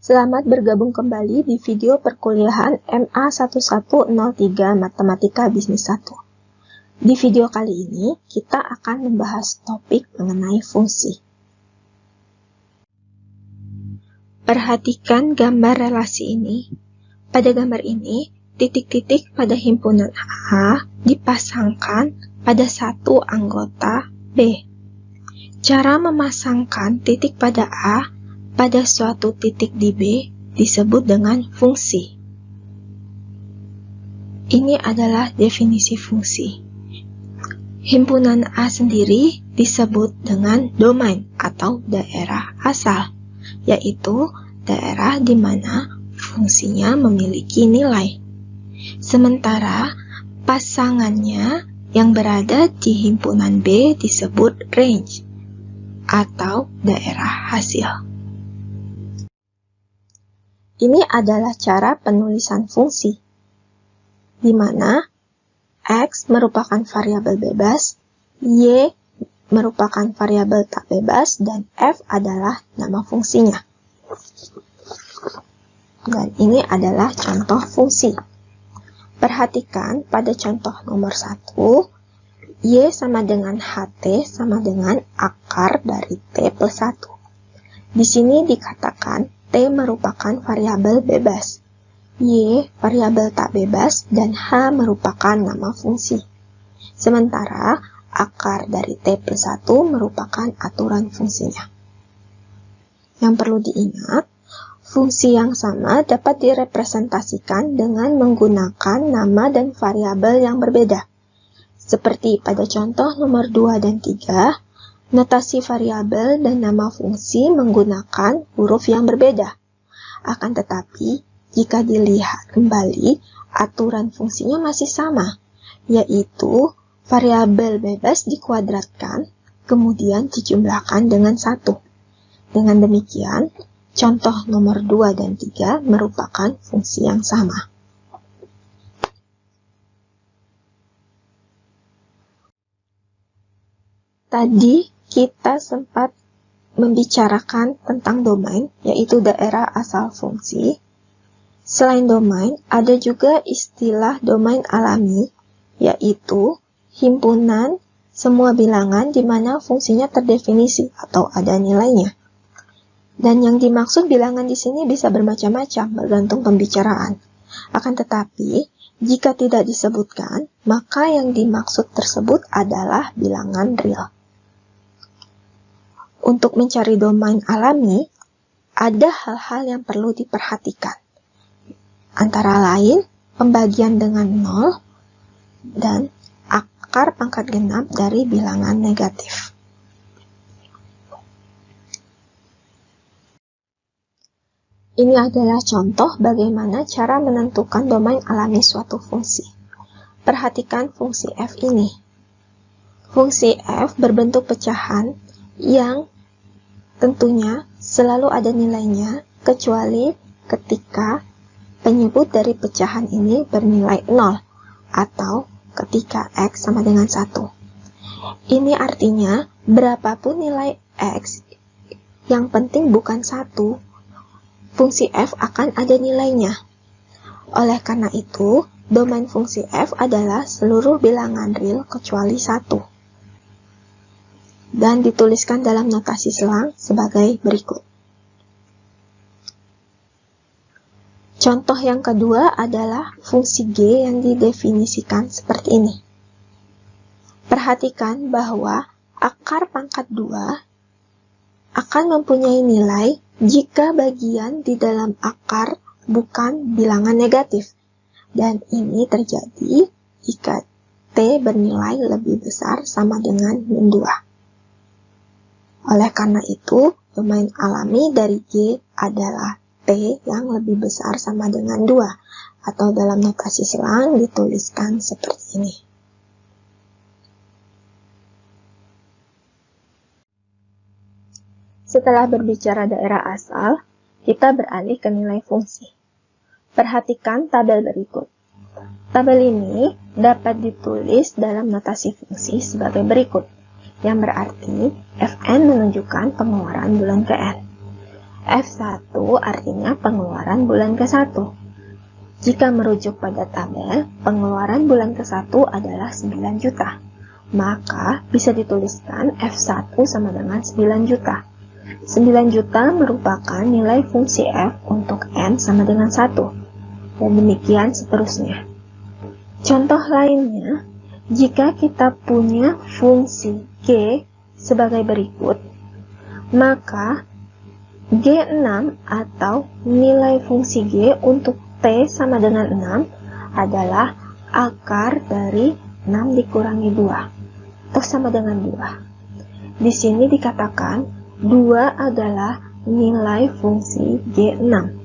Selamat bergabung kembali di video perkuliahan MA 1103 Matematika Bisnis 1. Di video kali ini, kita akan membahas topik mengenai fungsi. Perhatikan gambar relasi ini. Pada gambar ini, titik-titik pada himpunan A dipasangkan pada satu anggota B. Cara memasangkan titik pada A pada suatu titik di B disebut dengan fungsi. Ini adalah definisi fungsi. Himpunan A sendiri disebut dengan domain atau daerah asal, yaitu daerah di mana fungsinya memiliki nilai. Sementara pasangannya yang berada di himpunan B disebut range atau daerah hasil. Ini adalah cara penulisan fungsi, di mana X merupakan variabel bebas, Y merupakan variabel tak bebas, dan F adalah nama fungsinya. Dan ini adalah contoh fungsi. Perhatikan pada contoh nomor 1, Y sama dengan HT sama dengan akar dari T plus 1. Di sini dikatakan T merupakan variabel bebas, Y variabel tak bebas, dan H merupakan nama fungsi. Sementara akar dari T plus 1 merupakan aturan fungsinya. Yang perlu diingat, fungsi yang sama dapat direpresentasikan dengan menggunakan nama dan variabel yang berbeda. Seperti pada contoh nomor 2 dan 3, notasi variabel dan nama fungsi menggunakan huruf yang berbeda. Akan tetapi, jika dilihat kembali, aturan fungsinya masih sama, yaitu variabel bebas dikuadratkan, kemudian dijumlahkan dengan 1. Dengan demikian, contoh nomor 2 dan 3 merupakan fungsi yang sama. Tadi kita sempat membicarakan tentang domain, yaitu daerah asal fungsi. Selain domain, ada juga istilah domain alami, yaitu himpunan semua bilangan di mana fungsinya terdefinisi atau ada nilainya. Dan yang dimaksud bilangan di sini bisa bermacam-macam, bergantung pembicaraan. Akan tetapi, jika tidak disebutkan, maka yang dimaksud tersebut adalah bilangan real. Untuk mencari domain alami, ada hal-hal yang perlu diperhatikan. Antara lain, pembagian dengan 0 dan akar pangkat genap dari bilangan negatif. Ini adalah contoh bagaimana cara menentukan domain alami suatu fungsi. Perhatikan fungsi f ini. Fungsi f berbentuk pecahan yang tentunya selalu ada nilainya, kecuali ketika penyebut dari pecahan ini bernilai 0, atau ketika X sama dengan 1. Ini artinya, berapapun nilai X, yang penting bukan 1, fungsi f akan ada nilainya. Oleh karena itu, domain fungsi f adalah seluruh bilangan real kecuali 1. Dan dituliskan dalam notasi selang sebagai berikut. Contoh yang kedua adalah fungsi G yang didefinisikan seperti ini. Perhatikan bahwa akar pangkat 2 akan mempunyai nilai jika bagian di dalam akar bukan bilangan negatif. Dan ini terjadi jika T bernilai lebih besar sama dengan min 2. Oleh karena itu, domain alami dari G adalah T yang lebih besar sama dengan 2, atau dalam notasi selang dituliskan seperti ini. Setelah berbicara daerah asal, kita beralih ke nilai fungsi. Perhatikan tabel berikut. Tabel ini dapat ditulis dalam notasi fungsi sebagai berikut, yang berarti Fn menunjukkan pengeluaran bulan Pn. F1 artinya pengeluaran bulan ke-1. Jika merujuk pada tabel, pengeluaran bulan ke-1 adalah 9 juta. Maka bisa dituliskan F1 sama dengan 9 juta. 9 juta merupakan nilai fungsi F untuk N sama dengan 1. Dan demikian seterusnya. Contoh lainnya, jika kita punya fungsi G sebagai berikut, maka G6 atau nilai fungsi G untuk T sama dengan 6 adalah akar dari 6 dikurangi 2, atau sama dengan 2. Di sini dikatakan 2 adalah nilai fungsi G6.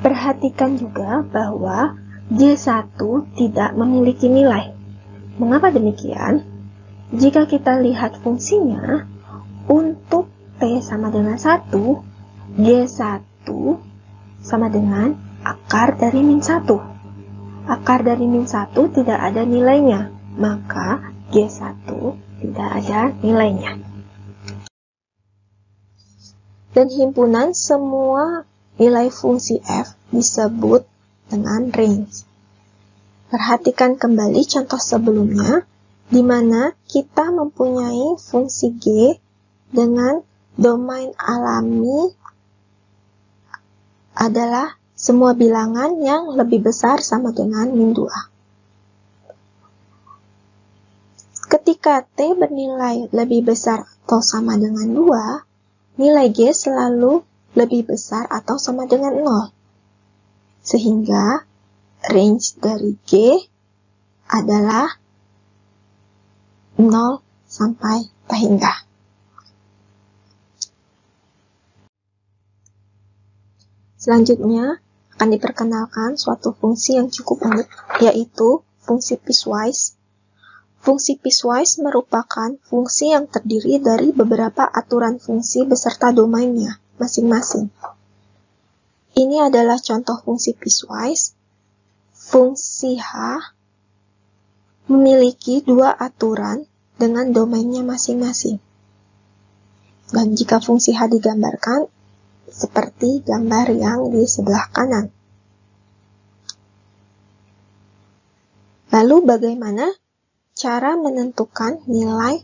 Perhatikan juga bahwa G1 tidak memiliki nilai. Mengapa demikian? Jika kita lihat fungsinya, untuk T sama dengan 1, G1 sama dengan akar dari min 1. Akar dari min 1 tidak ada nilainya, maka G1 tidak ada nilainya. Dan himpunan semua nilai fungsi F disebut dengan range. Perhatikan kembali contoh sebelumnya, di mana kita mempunyai fungsi G dengan domain alami adalah semua bilangan yang lebih besar sama dengan min 2. Ketika T bernilai lebih besar atau sama dengan 2, nilai G selalu lebih besar atau sama dengan 0. Sehingga range dari G adalah 0 sampai terhingga. Selanjutnya akan diperkenalkan suatu fungsi yang cukup unik, yaitu fungsi piecewise. Fungsi piecewise merupakan fungsi yang terdiri dari beberapa aturan fungsi beserta domainnya masing-masing. Ini adalah contoh fungsi piecewise. Fungsi H memiliki 2 aturan dengan domainnya masing-masing. Dan jika fungsi H digambarkan seperti gambar yang di sebelah kanan. Lalu bagaimana cara menentukan nilai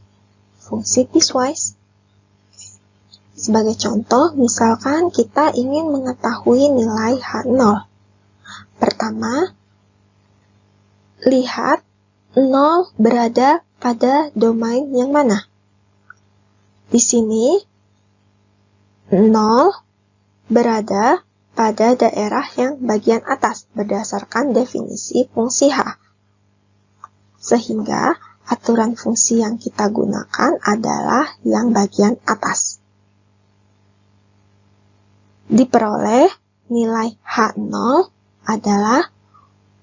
fungsi piecewise? Sebagai contoh, misalkan kita ingin mengetahui nilai H0. Pertama, lihat 0 berada pada domain yang mana. Di sini, 0 berada pada daerah yang bagian atas berdasarkan definisi fungsi H. Sehingga aturan fungsi yang kita gunakan adalah yang bagian atas. Diperoleh nilai H0 adalah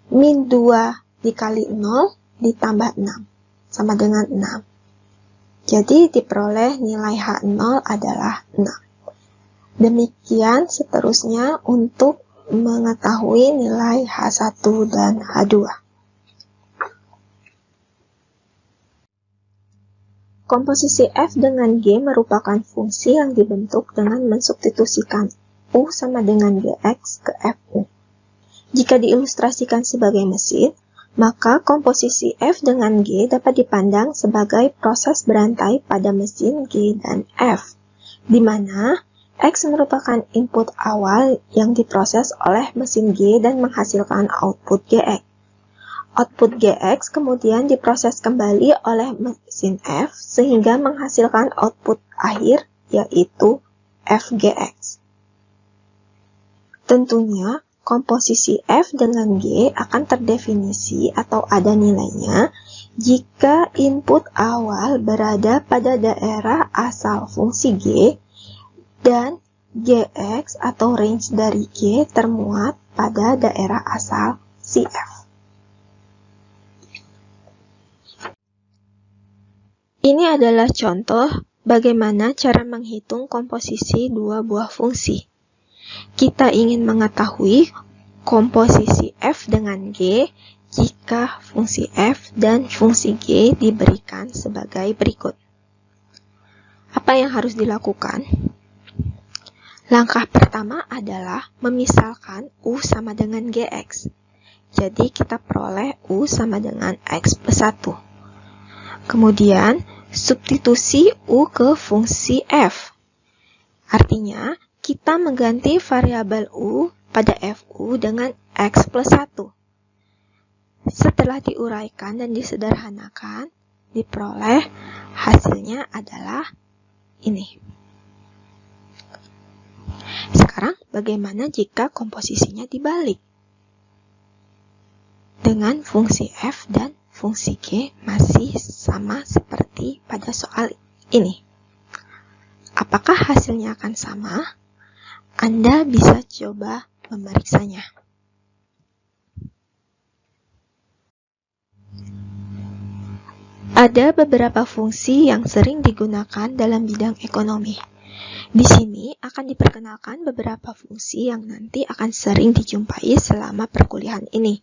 min 2 dikali 0 ditambah 6, sama dengan 6. Jadi diperoleh nilai H0 adalah 6. Demikian seterusnya untuk mengetahui nilai H1 dan H2. Komposisi F dengan G merupakan fungsi yang dibentuk dengan mensubstitusikan U sama dengan Gx ke Fu. Jika diilustrasikan sebagai mesin, maka komposisi F dengan G dapat dipandang sebagai proses berantai pada mesin G dan F, di mana X merupakan input awal yang diproses oleh mesin G dan menghasilkan output Gx. Output Gx kemudian diproses kembali oleh mesin F sehingga menghasilkan output akhir, yaitu Fgx. Tentunya, komposisi F dengan G akan terdefinisi atau ada nilainya jika input awal berada pada daerah asal fungsi G dan Gx atau range dari G termuat pada daerah asal si F. Ini adalah contoh bagaimana cara menghitung komposisi dua buah fungsi. Kita ingin mengetahui komposisi F dengan G jika fungsi F dan fungsi G diberikan sebagai berikut. Apa yang harus dilakukan? Langkah pertama adalah memisalkan U sama dengan GX. Jadi kita peroleh U sama dengan X plus 1. Kemudian, substitusi U ke fungsi F. Artinya, kita mengganti variabel U pada FU dengan X plus 1. Setelah diuraikan dan disederhanakan, diperoleh hasilnya adalah ini. Sekarang, bagaimana jika komposisinya dibalik? Dengan fungsi F dan fungsi G masih sama seperti pada soal ini. Apakah hasilnya akan sama? Anda bisa coba memeriksanya. Ada beberapa fungsi yang sering digunakan dalam bidang ekonomi. Di sini akan diperkenalkan beberapa fungsi yang nanti akan sering dijumpai selama perkuliahan ini.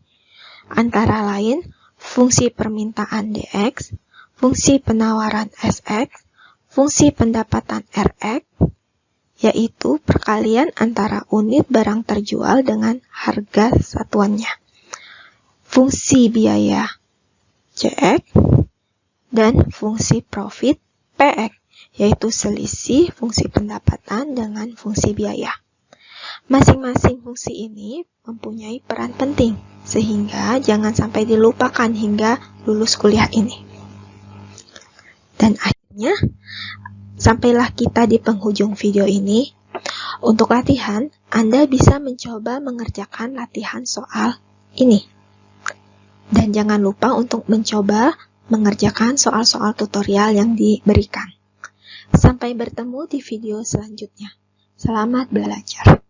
Antara lain, fungsi permintaan DX, fungsi penawaran SX, fungsi pendapatan RX, yaitu perkalian antara unit barang terjual dengan harga satuannya. Fungsi biaya CX, dan fungsi profit PX, yaitu selisih fungsi pendapatan dengan fungsi biaya. Masing-masing fungsi ini mempunyai peran penting, sehingga jangan sampai dilupakan hingga lulus kuliah ini. Dan akhirnya, sampailah kita di penghujung video ini. Untuk latihan, Anda bisa mencoba mengerjakan latihan soal ini. Dan jangan lupa untuk mencoba mengerjakan soal-soal tutorial yang diberikan. Sampai bertemu di video selanjutnya. Selamat belajar.